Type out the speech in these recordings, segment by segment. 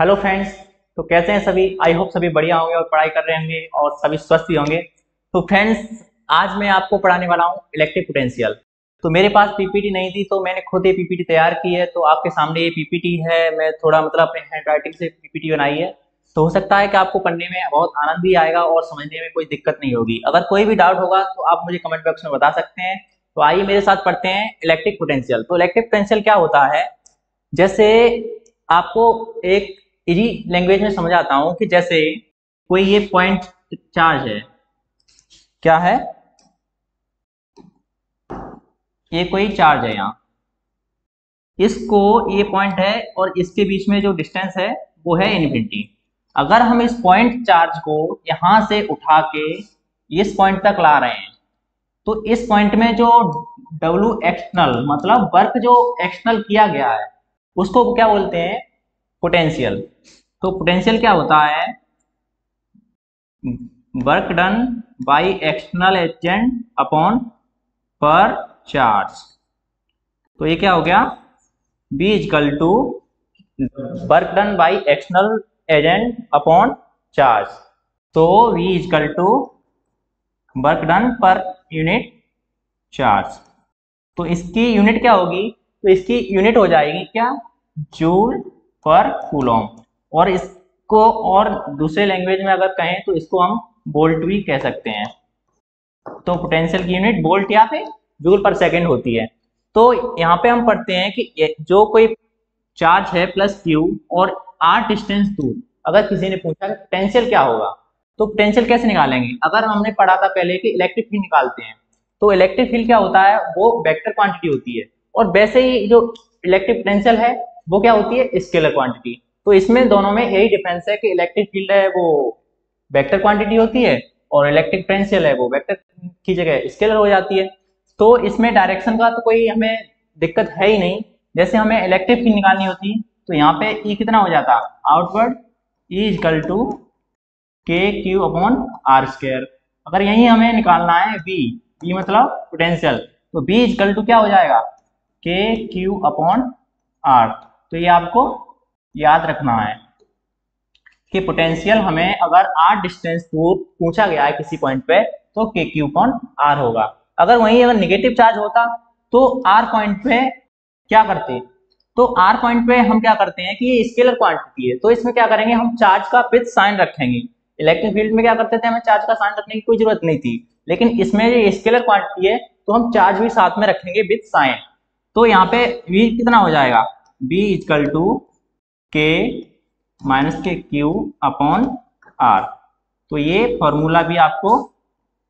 Hello friends. तो कैसे हैं सभी? आई होप सभी बढ़िया होंगे और पढ़ाई कर रहे होंगे और सभी स्वस्थ ही होंगे। तो फ्रेंड्स, आज मैं आपको पढ़ाने वाला हूं इलेक्ट्रिक पोटेंशियल। तो मेरे पास पीपीटी नहीं थी तो मैंने खुद ये पीपीटी तैयार की है। तो आपके सामने ये पीपीटी है। मैं थोड़ा अपने हैंड राइटिंग से पीपीटी बनाई है। तो हो सकता है कि आपको पढ़ने में बहुत आनंद भी आएगा और समझने में कोई दिक्कत नहीं होगी। अगर कोई भी डाउट होगा तो आप मुझे कमेंट बॉक्स में बता सकते हैं। तो आइए मेरे साथ पढ़ते हैं इलेक्ट्रिक पोटेंशियल। तो इलेक्ट्रिक पोटेंशियल क्या होता है? जैसे आपको एक इजी लैंग्वेज में समझाता हूं कि जैसे कोई ये पॉइंट चार्ज है। क्या है? ये कोई चार्ज है यहाँ। इसको ये पॉइंट है और इसके बीच में जो डिस्टेंस है वो है इन्फिनिटी। अगर हम इस पॉइंट चार्ज को यहां से उठा के इस पॉइंट तक ला रहे हैं तो इस पॉइंट में जो डब्ल्यू एक्सटर्नल मतलब वर्क जो एक्सटर्नल किया गया है उसको क्या बोलते हैं? पोटेंशियल। तो पोटेंशियल क्या होता है? Work done by external agent upon per charge. तो ये क्या हो गया? Be equal to work done by external agent upon charge. तो we equal to work done per unit charge. तो इसकी यूनिट क्या होगी? तो इसकी यूनिट हो जाएगी क्या? जूल पर कूलॉम। और इसको और दूसरे लैंग्वेज में अगर कहें तो इसको हम वोल्ट भी कह सकते हैं। तो पोटेंशियल की यूनिट वोल्ट या फिर जूल पर सेकंड होती है। तो यहाँ पे हम पढ़ते हैं कि जो कोई चार्ज है प्लस क्यू और आर डिस्टेंस दूर, अगर किसी ने पूछा कि पोटेंशियल क्या होगा तो पोटेंशियल कैसे निकालेंगे? अगर हमने पढ़ा था पहले कि इलेक्ट्रिक फील्ड निकालते हैं तो इलेक्ट्रिक फील्ड क्या होता है? वो वेक्टर क्वांटिटी होती है। और वैसे ही जो इलेक्ट्रिक पोटेंशियल है वो क्या होती है? Scalar quantity. तो इसमें दोनों में यही डिफरेंस है कि इलेक्ट्रिक फील्ड है वो वेक्टर क्वांटिटी होती है और इलेक्ट्रिक पोटेंशियल है वो वेक्टर की जगह स्केलर हो जाती है। तो इसमें डायरेक्शन का तो कोई हमें दिक्कत है ही नहीं। जैसे हमें इलेक्ट्रिक फील्ड निकालनी होती तो यहाँ पे ई कितना हो जाता? Outward E is equal to K Q upon are square. अगर यही हमें निकालना है बी, बी मतलब पोटेंशियल, तो बी इजकल टू क्या हो जाएगा? के क्यू अपॉन आर। तो ये आपको याद रखना है कि पोटेंशियल हमें अगर आर डिस्टेंस दूर पूछा गया है किसी पॉइंट पे तो के क्यू अपॉन आर होगा। अगर वहीं अगर निगेटिव चार्ज होता तो आर पॉइंट पे क्या करते? तो आर पॉइंट पे हम क्या करते हैं कि ये स्केलर क्वांटिटी है तो इसमें क्या करेंगे? हम चार्ज का विद साइन रखेंगे। इलेक्ट्रिक फील्ड में क्या करते थे? हमें चार्ज का साइन रखने की कोई जरूरत नहीं थी। लेकिन इसमें ये स्केलर क्वांटिटी है तो हम चार्ज भी साथ में रखेंगे विद साइन। तो यहाँ पे v कितना हो जाएगा? v इजकल टू के माइनस के क्यू अपॉन आर। तो ये फॉर्मूला भी आपको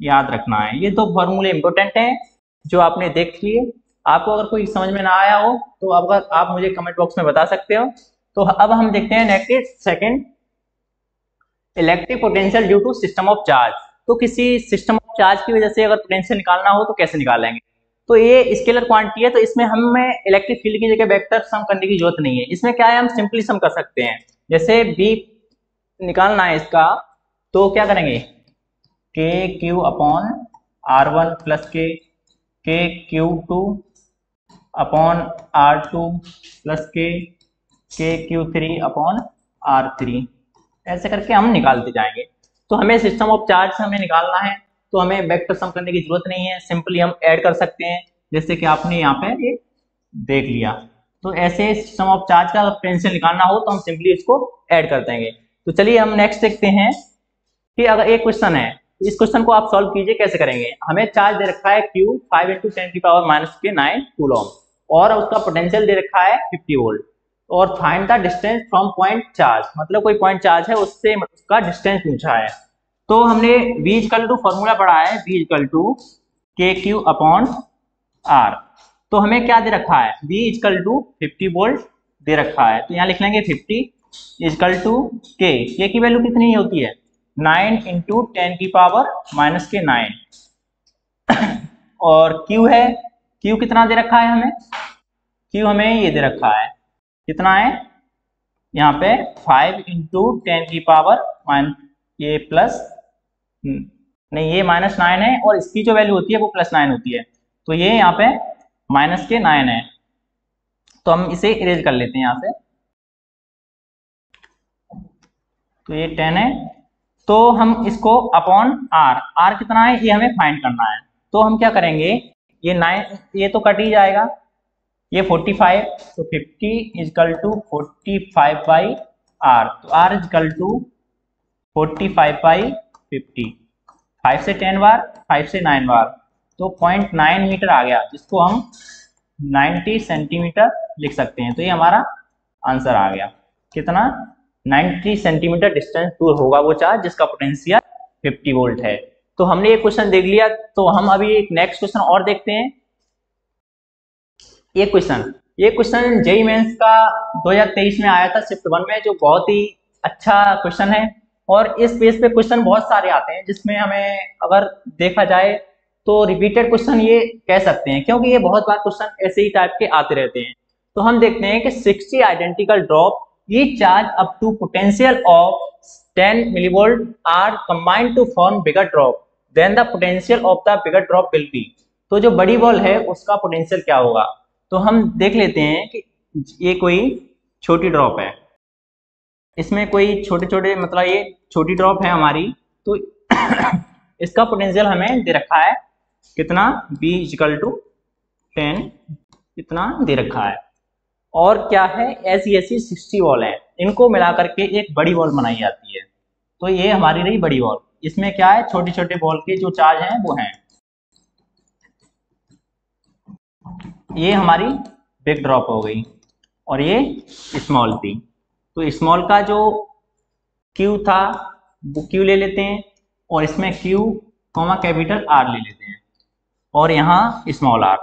याद रखना है। ये दो फॉर्मूले इंपॉर्टेंट हैं जो आपने देख लिए। आपको अगर कोई समझ में ना आया हो तो अगर आप मुझे कमेंट बॉक्स में बता सकते हो। तो अब हम देखते हैं next second, electric potential due to system of charge. तो किसी सिस्टम ऑफ चार्ज की वजह से अगर पोटेंशियल निकालना हो तो कैसे निकालेंगे? तो ये स्केलर क्वांटिटी है तो इसमें हमें इलेक्ट्रिक फील्ड की जगह वेक्टर सम करने की जरूरत नहीं है। इसमें क्या है? हम सिंपली सम कर सकते हैं। जैसे बी निकालना है इसका तो क्या करेंगे? K Q upon R one plus K Q two upon R two plus K Q three upon R three. ऐसे करके हम निकालते जाएंगे। तो हमें सिस्टम ऑफ चार्ज से हमें निकालना है तो हमें वेक्टर सम करने की जरूरत नहीं है, सिंपली हम ऐड कर सकते हैं जैसे कि आपने यहाँ पे ये देख लिया। तो ऐसे सिस्टम ऑफ चार्ज का पोटेंशियल निकालना हो तो हम सिंपली इसको ऐड कर देंगे। तो चलिए हम नेक्स्ट देखते हैं कि अगर एक क्वेश्चन है तो इस क्वेश्चन को आप सॉल्व कीजिए। कैसे करेंगे? हमें चार्ज दे रखा है Q 5 × 10⁻⁹ कूलॉम और उसका पोटेंशियल दे रखा है 50 वोल्ट। और find the distance from point charge, मतलब कोई पॉइंट चार्ज है उससे उसका डिस्टेंस पूछा है। तो हमने V इक्वल टू फॉर्मूला पढ़ा है, V equal to K Q upon are. तो हमें क्या दे रखा है? V इक्वल टू 50 वोल्ट दे रखा है। तो यहाँ लिख लेंगे 50 इक्वल टू के की वैल्यू कितनी होती है? 9 × 10⁻⁹ और Q है, Q कितना दे रखा है हमें? Q हमें ये दे रखा है, कितना है यहाँ पे? 5 × 10⁻⁻, ये प्लस नहीं ये -9 है और इसकी जो वैल्यू होती है वो +9 होती है। तो ये यहाँ पे -9 है। तो हम इसे इरेज कर लेते हैं यहाँ से। तो ये 10 है। तो हम इसको अपॉन आर, आर कितना है ये हमें फाइंड करना है। तो हम क्या करेंगे, ये 9, ये तो कट ही जाएगा, ये 45, तो 50 इजकल टू 45 बाई आर, तो आर इजकल टू 45 बाई 50, 5 से 10 बार, 5 से 9 बार, तो 0.9 मीटर आ गया, जिसको हम 90 सेंटीमीटर लिख सकते हैं। तो ये हमारा आंसर आ गया, कितना 90 सेंटीमीटर डिस्टेंस दूर होगा वो चार्ज जिसका पोटेंशियल 50 वोल्ट है। तो हमने ये क्वेश्चन देख लिया, तो हम अभी एक नेक्स्ट क्वेश्चन और देखते हैं। ये क्वेश्चन जेईई मेंस का 2023 में आया था शिफ्ट 1 में, जो बहुत ही अच्छा क्वेश्चन है। और इस पेज पे क्वेश्चन बहुत सारे आते हैं, जिसमें हमें अगर देखा जाए तो रिपीटेड क्वेश्चन ये कह सकते हैं, क्योंकि ये बहुत बार क्वेश्चन ऐसे ही टाइप के आते रहते हैं। तो हम देखते हैं कि 60 identical drop each charge up to potential of 10 millivolt are combined to form bigger drop, then the potential of the bigger drop will be। तो जो बड़ी बॉल है उसका पोटेंशियल क्या होगा। तो हम देख लेते हैं कि ये कोई छोटी ड्रॉप है, इसमें कोई छोटे छोटे मतलब ये छोटी ड्रॉप है हमारी, तो इसका पोटेंशियल हमें दे रखा है कितना, B इक्वल टू 10 इतना दे रखा है। और क्या है, ऐसी 60 बॉल है, इनको मिला करके एक बड़ी बॉल बनाई जाती है। तो ये हमारी रही बड़ी बॉल, इसमें क्या है, छोटे छोटे बॉल के जो चार्ज हैं वो हैं। ये हमारी बिग ड्रॉप हो गई और ये स्मॉल थी। तो स्मॉल का जो Q था वो Q ले लेते हैं, और इसमें Q कॉमा कैपिटल R ले लेते हैं, और यहाँ small r,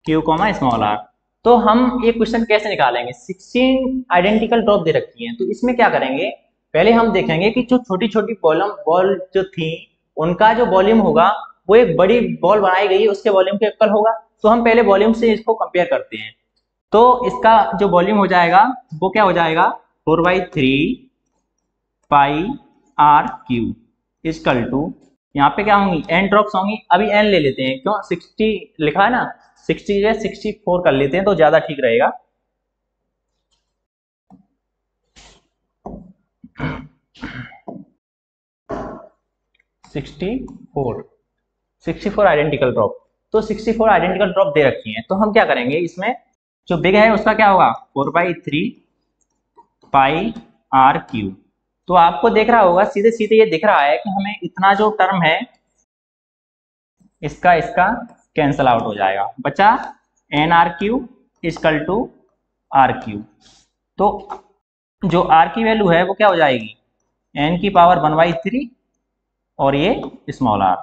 Q comma small r। तो हम ये क्वेश्चन कैसे निकालेंगे, 16 आइडेंटिकल ड्रॉप दे रखी हैं। तो इसमें क्या करेंगे, पहले हम देखेंगे कि जो छोटी छोटी बॉल जो थी उनका जो वॉल्यूम होगा वो एक बड़ी बॉल बनाई गई है उसके वॉल्यूम के इक्वल होगा। तो हम पहले वॉल्यूम से इसको कंपेयर करते हैं। तो इसका जो वॉल्यूम हो जाएगा वो क्या हो जाएगा, 4/3 पाई आर क्यू इजकल टू, यहाँ पे क्या होंगी, n ड्रॉप्स होंगी। अभी n ले लेते हैं, क्यों 60 लिखा है ना, 60 या 64 कर लेते हैं तो ज्यादा ठीक रहेगा। सिक्सटी फोर आइडेंटिकल ड्रॉप, तो 64 आइडेंटिकल ड्रॉप दे रखी हैं। तो हम क्या करेंगे, इसमें जो बिग है उसका क्या होगा, 4/3 पाई आर क्यू। तो आपको देख रहा होगा, सीधे सीधे ये दिख रहा है कि हमें इतना जो टर्म है इसका कैंसल आउट हो जाएगा, बचा N R Q equal to R Q. तो जो आर की वैल्यू है वो क्या हो जाएगी, एन की पावर 1/3 और ये स्मॉल आर।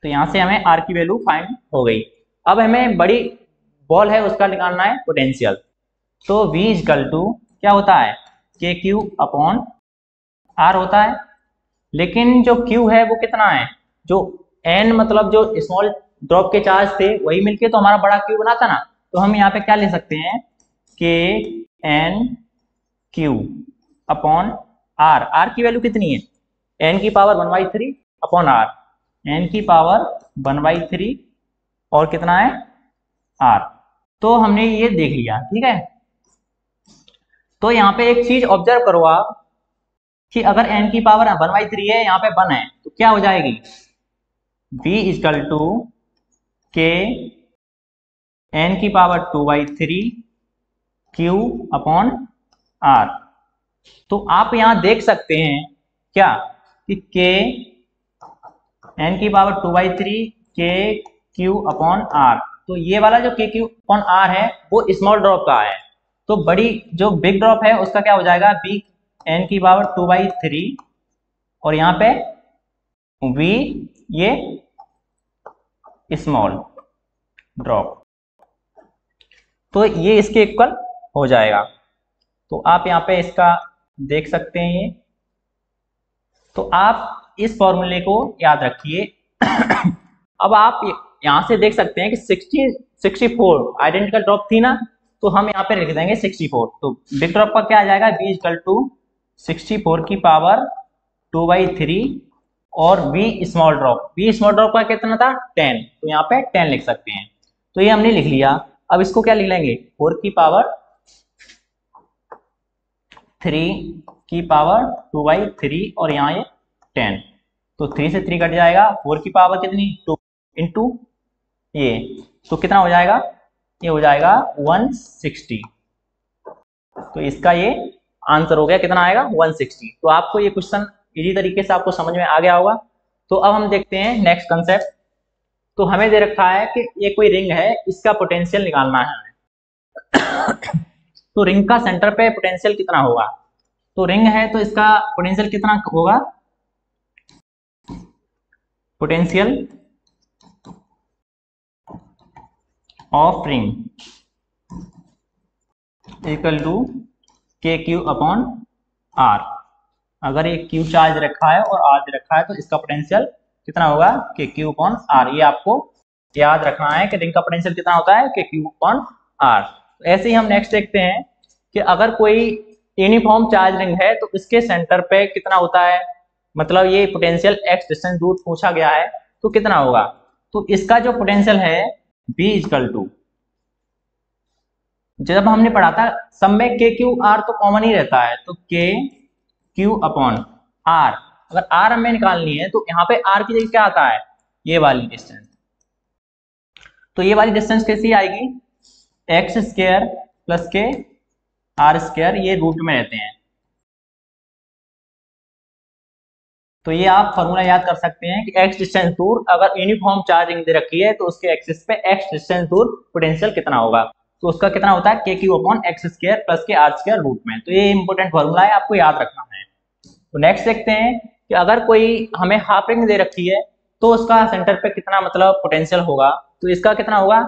तो यहां से हमें आर की वैल्यू फाइंड हो गई। अब हमें बड़ी बॉल है उसका निकालना है पोटेंशियल। तो V इजकल टू क्या होता है, के क्यू अपॉन आर होता है। लेकिन जो Q है वो कितना है, जो N मतलब जो स्मॉल ड्रॉप के चार्ज थे वही मिलके तो हमारा बड़ा Q बना था ना। तो हम यहाँ पे क्या ले सकते हैं, K N Q upon R. R की वैल्यू कितनी है, n की पावर 1/3 अपॉन आर, n की पावर 1/3 और कितना है r। तो हमने ये देख लिया, ठीक है। तो यहाँ पे एक चीज ऑब्जर्व करो आप कि अगर n की पावर 1/3 है, यहाँ पे 1 है, तो क्या हो जाएगी, v इजकल टू के n की पावर 2/3 q अपॉन r। तो आप यहां देख सकते हैं क्या कि k n की पावर 2/3 के क्यू अपॉन आर। तो ये वाला जो के क्यू अपॉन आर है वो स्मॉल ड्रॉप का है। तो बड़ी जो बिग ड्रॉप है उसका क्या हो जाएगा, बी एन की पावर 2/3 और यहाँ पे v ये स्मॉल ड्रॉप, तो ये इसके इक्वल हो जाएगा। तो आप यहाँ पे इसका देख सकते हैं ये। तो आप इस फॉर्मूले को याद रखिए। अब आप यहाँ से देख सकते हैं कि 64 आइडेंटिकल ड्रॉप थी ना, तो हम यहाँ पे लिख देंगे 64। तो बिग ड्रॉप का क्या आ जाएगा, v इक्वल टू 64 की पावर 2/3 और v स्मॉल ड्रॉप का कितना था 10, तो यहाँ पे 10 लिख सकते हैं। तो ये हमने लिख लिया। अब इसको क्या लिख लेंगे, 4 की पावर 3 की पावर 2/3 और यहाँ ये 10, तो 3 से 3 कट जाएगा, 4 की पावर कितनी 2 इंटू ये, तो कितना हो जाएगा, ये हो जाएगा 160। तो इसका ये आंसर हो गया, कितना आएगा 160। तो आपको ये क्वेश्चन इजी तरीके से आपको समझ में आ गया होगा। तो अब हम देखते हैं नेक्स्ट कंसेप्ट। तो हमें दे रखा है कि ये कोई रिंग है, इसका पोटेंशियल निकालना है हमें। तो रिंग का सेंटर पे पोटेंशियल कितना होगा, तो रिंग है तो इसका पोटेंशियल कितना होगा, potential of ring equal to K Q upon R. अगर ये क्यू चार्ज रखा है और आर रखा है तो इसका पोटेंशियल कितना होगा, के क्यू अपॉन आर। ये आपको याद रखना है कि रिंग का पोटेंशियल कितना होता है, के क्यू अपॉन आर। तो ऐसे ही हम नेक्स्ट देखते हैं कि अगर कोई यूनिफॉर्म चार्ज रिंग है तो इसके सेंटर पे कितना होता है, मतलब ये पोटेंशियल एक्स डिस्टेंस दूर पूछा गया है तो कितना होगा। तो इसका जो पोटेंशियल है B इक्वल टू, जब हमने पढ़ा था सब में के क्यू आर तो कॉमन ही रहता है, तो के क्यू अपॉन आर। अगर आर हमें निकालनी है तो यहाँ पे आर की जगह क्या आता है, ये वाली डिस्टेंस। तो ये वाली डिस्टेंस कैसी आएगी, एक्स स्क्वायर प्लस के आर स्क्वायर, ये रूट में रहते हैं। तो ये आप फॉर्मूला याद कर सकते हैं कि एक्स डिस्टेंस दूर अगर यूनिफॉर्म चार्जिंग दे रखी है तो उसके एक्सिस पे एक्स डिस्टेंस दूर पोटेंशियल कितना होगा, तो उसका कितना होता है के Q upon x square plus के आर स्क्वायर रूट में। तो ये इंपॉर्टेंट फॉर्मूला है, आपको याद रखना है। तो नेक्स्ट देखते हैं कि अगर कोई हमें हाफ रिंग दे रखी है तो उसका सेंटर पे कितना मतलब पोटेंशियल होगा, तो इसका कितना होगा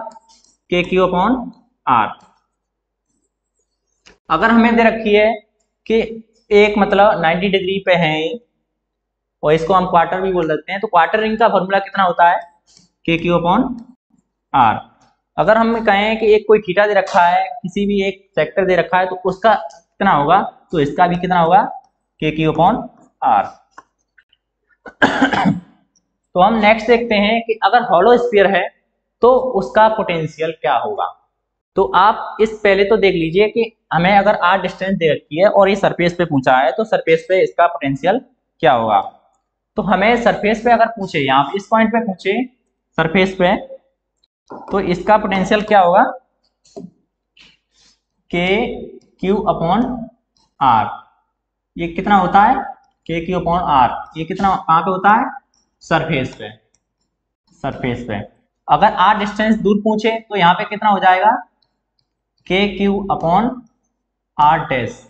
के क्यू अपॉन आर। अगर हमें दे रखी है कि एक मतलब 90 डिग्री पे है और इसको हम क्वार्टर भी बोल देते हैं, तो क्वार्टर रिंग का फॉर्मूला कितना होता है, के क्यू अपॉन आर। अगर हम कहें कि एक कोई थीटा दे रखा है, किसी भी एक सेक्टर दे रखा है तो उसका कितना होगा, तो इसका भी कितना होगा के क्यू अपॉन आर। तो हम नेक्स्ट देखते हैं कि अगर हॉलो स्फीयर है तो उसका पोटेंशियल क्या होगा। तो आप इस पहले तो देख लीजिए कि हमें अगर आर डिस्टेंस दे रखी है और ये सरफेस पे पूछा है तो सरफेस पे इसका पोटेंशियल क्या होगा। तो हमें सरफेस पे अगर पूछे, यहाँ पे इस पॉइंट पे पूछे सरफेस पे, तो इसका पोटेंशियल क्या होगा, के क्यू अपॉन आर। ये कितना होता है, के क्यू अपॉन आर। ये कितना कहाँ पे होता है, सरफेस पे, सरफेस पे। अगर आर डिस्टेंस दूर पूछे तो यहाँ पे कितना हो जाएगा, के क्यू अपॉन आर डैश।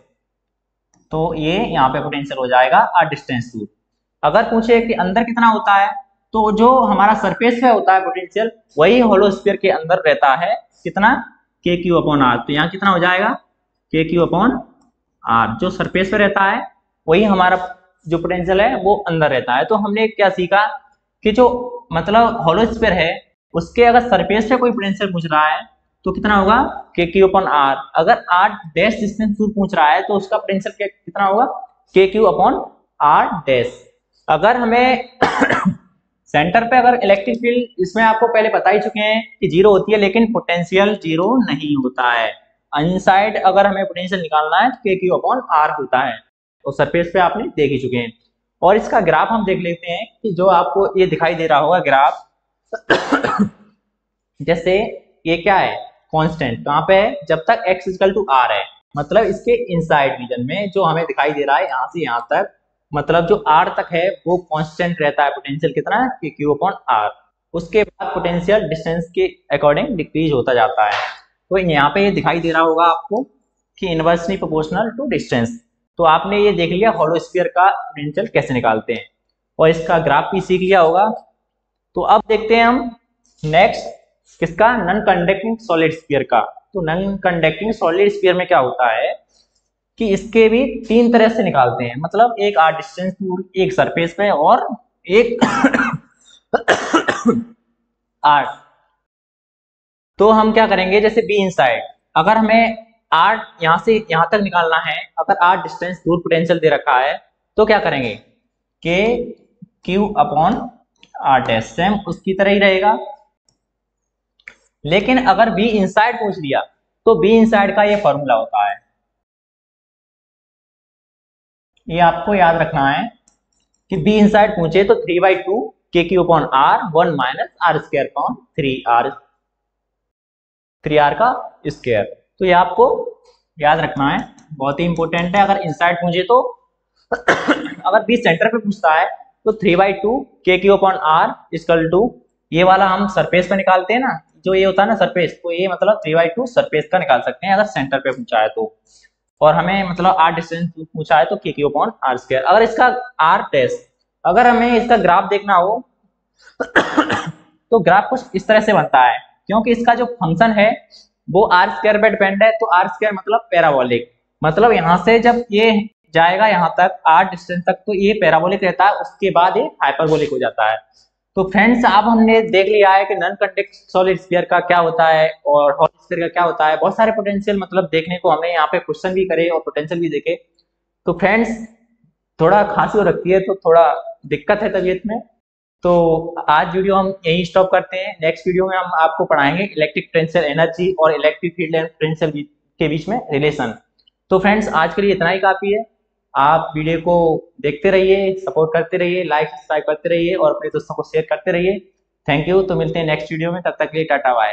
तो ये यहाँ पे पोटेंशियल हो जाएगा आर डिस्टेंस दूर। अगर पूछे कि अंदर कितना होता है, तो जो हमारा सरफेस पे होता है पोटेंशियल वही होलो स्फीयर के अंदर रहता है, कितना के क्यू अपॉन आर। तो यहाँ कितना हो जाएगा के क्यू अपॉन आर। जो सरफेस पे रहता है वही हमारा जो पोटेंशियल है वो अंदर रहता है। तो हमने क्या सीखा कि जो मतलब होलो स्फीयर है उसके अगर सरफेस पे कोई पोटेंशियल पूछ रहा है तो कितना होगा के क्यू अपॉन आर। अगर आर डैश डिस्टेंस दूर पूछ रहा है तो उसका पोटेंशियल कितना होगा के क्यू अपॉन आर डैश। अगर हमें सेंटर पे अगर इलेक्ट्रिक फील्ड, इसमें आपको पहले बता ही चुके हैं कि जीरो होती है, लेकिन पोटेंशियल जीरो नहीं होता है। इनसाइड अगर हमें पोटेंशियल निकालना है तो के क्यू अपॉन आर होता है, तो सरफेस पे आपने देख ही चुके हैं। और इसका ग्राफ हम देख लेते हैं कि जो आपको ये दिखाई दे रहा होगा ग्राफ, जैसे ये क्या है कांस्टेंट, कहाँ पे है, जब तक x इक्वल टू आर है, मतलब इसके इनसाइड रीजन में जो हमें दिखाई दे रहा है यहाँ से यहाँ तक, मतलब जो r तक है वो कांस्टेंट रहता है पोटेंशियल कितना कि q अपॉन r। उसके बाद पोटेंशियल डिस्टेंस के अकॉर्डिंग डिक्रीज होता जाता है। तो यहाँ पे ये दिखाई दे रहा होगा आपको कि इनवर्सली प्रोपोर्शनल टू डिस्टेंस। तो आपने ये देख लिया होलो स्फीयर का पोटेंशियल कैसे निकालते हैं और इसका ग्राफ भी सीख लिया होगा। तो अब देखते हैं हम नेक्स्ट किसका, नॉन कंडक्टिंग सॉलिड स्फीयर का। तो नॉन कंडक्टिंग सॉलिड स्फीयर में क्या होता है कि इसके भी तीन तरह से निकालते हैं, मतलब एक आर डिस्टेंस दूर, एक सरफेस पे और एक आर। तो हम क्या करेंगे, जैसे बी इनसाइड, अगर हमें आर यहां से यहां तक निकालना है, अगर आर डिस्टेंस दूर पोटेंशियल दे रखा है तो क्या करेंगे K Q upon R dash, same उसकी तरह ही रहेगा। लेकिन अगर बी इनसाइड पूछ लिया तो बी इनसाइड का ये फॉर्मूला होता है ये आपको याद रखना है कि बी इनसाइड पूछे तो 3/2 K Q upon R 1 minus R square upon 3r का स्क्वायर। तो ये आपको याद रखना है, बहुत ही इंपॉर्टेंट है। अगर इनसाइड पूछे तो अगर बी सेंटर पे पूछता है तो 3/2 K Q upon R equal to, ये वाला हम सरफेस पे निकालते हैं ना, जो ये होता है ना सरफेस, तो ये मतलब 3/2 सरफेस का निकाल सकते हैं अगर सेंटर पे पूछा है तो। और हमें मतलब आर डिस्टेंस पूछा है तो के क्यू अपॉन आर स्क्वायर। अगर इसका आर टेस्ट, अगर हमें इसका ग्राफ देखना हो तो ग्राफ कुछ इस तरह से बनता है, क्योंकि इसका जो फंक्शन है वो आर स्क्वायर पे डिपेंड है। तो आर स्क्वायर मतलब पैराबोलिक, मतलब यहाँ से जब ये जाएगा यहाँ तक आर डिस्टेंस तक तो ये पैराबोलिक रहता है, उसके बाद ये हाइपरबोलिक हो जाता है। तो फ्रेंड्स अब हमने देख लिया है कि नॉन कॉन्वेक्स सॉलिड स्फीयर का क्या होता है और हॉल स्फीयर का क्या होता है। बहुत सारे पोटेंशियल मतलब देखने को हमने यहाँ पे क्वेश्चन भी करे और पोटेंशियल भी देखे। तो फ्रेंड्स थोड़ा खांसी हो रखी है तो थोड़ा दिक्कत है तबीयत में, तो आज वीडियो हम यही स्टॉप करते हैं। नेक्स्ट वीडियो में हम आपको पढ़ाएंगे इलेक्ट्रिक पोटेंशियल एनर्जी और इलेक्ट्रिक फील्ड एंड पोटेंशियल के बीच में रिलेशन। तो फ्रेंड्स आज के लिए इतना ही काफी है। आप वीडियो को देखते रहिए, सपोर्ट करते रहिए, लाइक सब्सक्राइब करते रहिए और अपने दोस्तों को शेयर करते रहिए। Thank you. तो मिलते हैं नेक्स्ट वीडियो में, तब तक के लिए टाटा बाय।